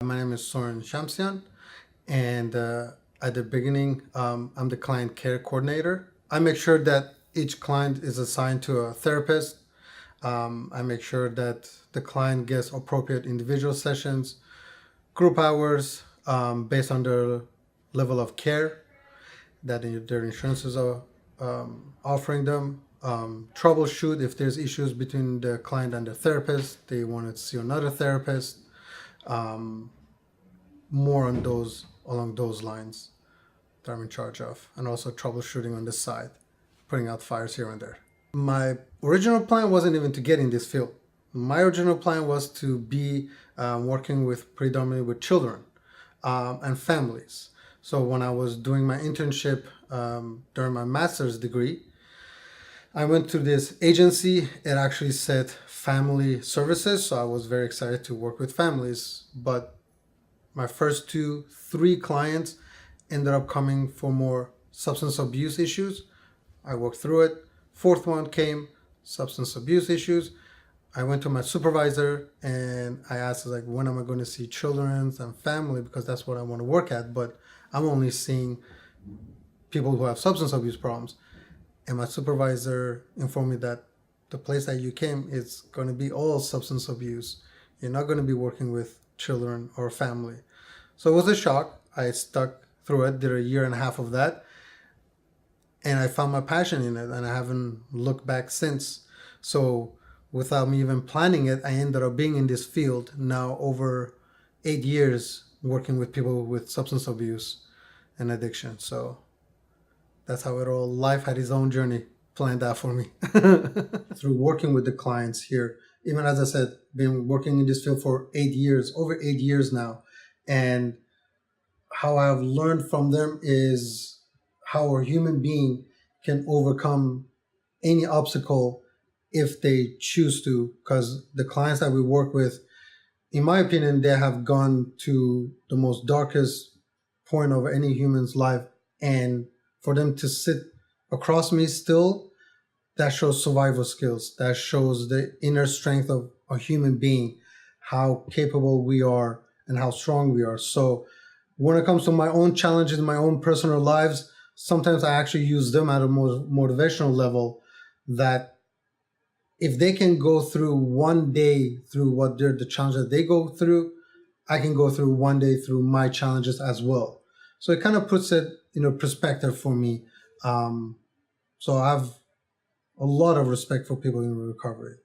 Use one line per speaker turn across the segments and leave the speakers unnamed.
My name is Soren Shamsian, and at the beginning, I'm the client care coordinator. I make sure that each client is assigned to a therapist. I make sure that the client gets appropriate individual sessions, group hours, based on their level of care that their insurances are offering them. Troubleshoot if there's issues between the client and the therapist. They want to see another therapist. More on those along those lines that I'm in charge of, and also troubleshooting on the side, putting out fires here and there. My original plan wasn't even to get in this field. My original plan was to be working with predominantly with children and families. So when I was doing my internship during my master's degree, I went to this agency. It actually said family services, so I was very excited to work with families. But my first 3 clients ended up coming for more substance abuse issues. I worked through it. 4th one came, substance abuse issues. I went to my supervisor and I asked, like, when am I going to see children and family? Because that's what I want to work at, but I'm only seeing people who have substance abuse problems. And my supervisor informed me that the place that you came is going to be all substance abuse. You're not going to be working with children or family. So it was a shock. I stuck through it, did a year and a half of that, and I found my passion in it, and I haven't looked back since. So without me even planning it, I ended up being in this field now over 8 years, working with people with substance abuse and addiction. So that's how life had its own journey planned out for me. Through working with the clients here, even as I said, been working in this field for 8 years, over 8 years now. And how I've learned from them is how a human being can overcome any obstacle if they choose to. Because the clients that we work with, in my opinion, they have gone to the most darkest point of any human's life. And for them to sit across me still, that shows survival skills. That shows the inner strength of a human being, how capable we are and how strong we are. So when it comes to my own challenges, my own personal lives, sometimes I actually use them at a more motivational level, that if they can go through one day through what the challenges that they go through, I can go through one day through my challenges as well. So it kind of puts it in a perspective for me. So I have a lot of respect for people in recovery.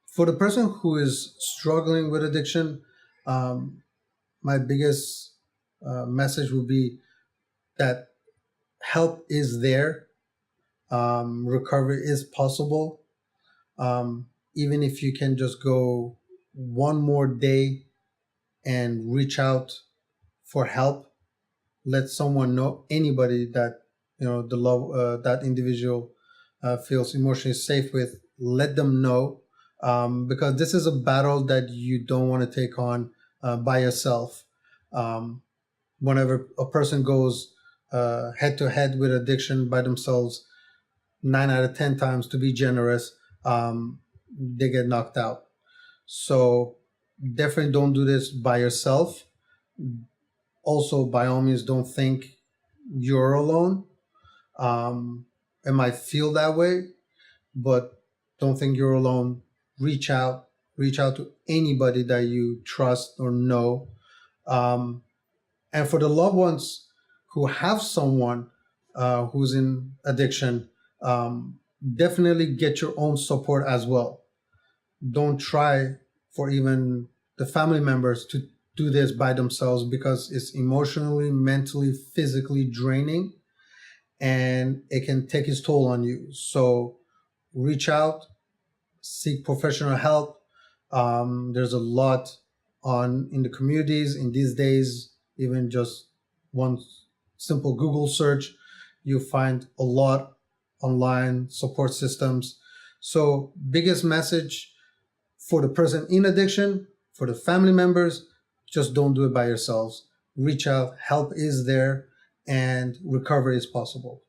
For the person who is struggling with addiction, my biggest message would be that help is there. Recovery is possible. Even if you can just go one more day and reach out for help, let someone know, anybody that the love that individual feels emotionally safe with, let them know, because this is a battle that you don't want to take on by yourself. Whenever a person goes head to head with addiction by themselves, 9 out of 10 times, to be generous, they get knocked out. So definitely don't do this by yourself. Also, by all means, don't think you're alone. It might feel that way, but don't think you're alone. Reach out to anybody that you trust or know. And for the loved ones who have someone who's in addiction, definitely get your own support as well. Don't try for even the family members to do this by themselves, because it's emotionally, mentally, physically draining, and it can take its toll on you. So reach out, seek professional help. There's a lot in the communities in these days. Even just one simple Google search, you find a lot online support systems. So biggest message for the person in addiction, for the family members, just don't do it by yourselves. Reach out, help is there, and recovery is possible.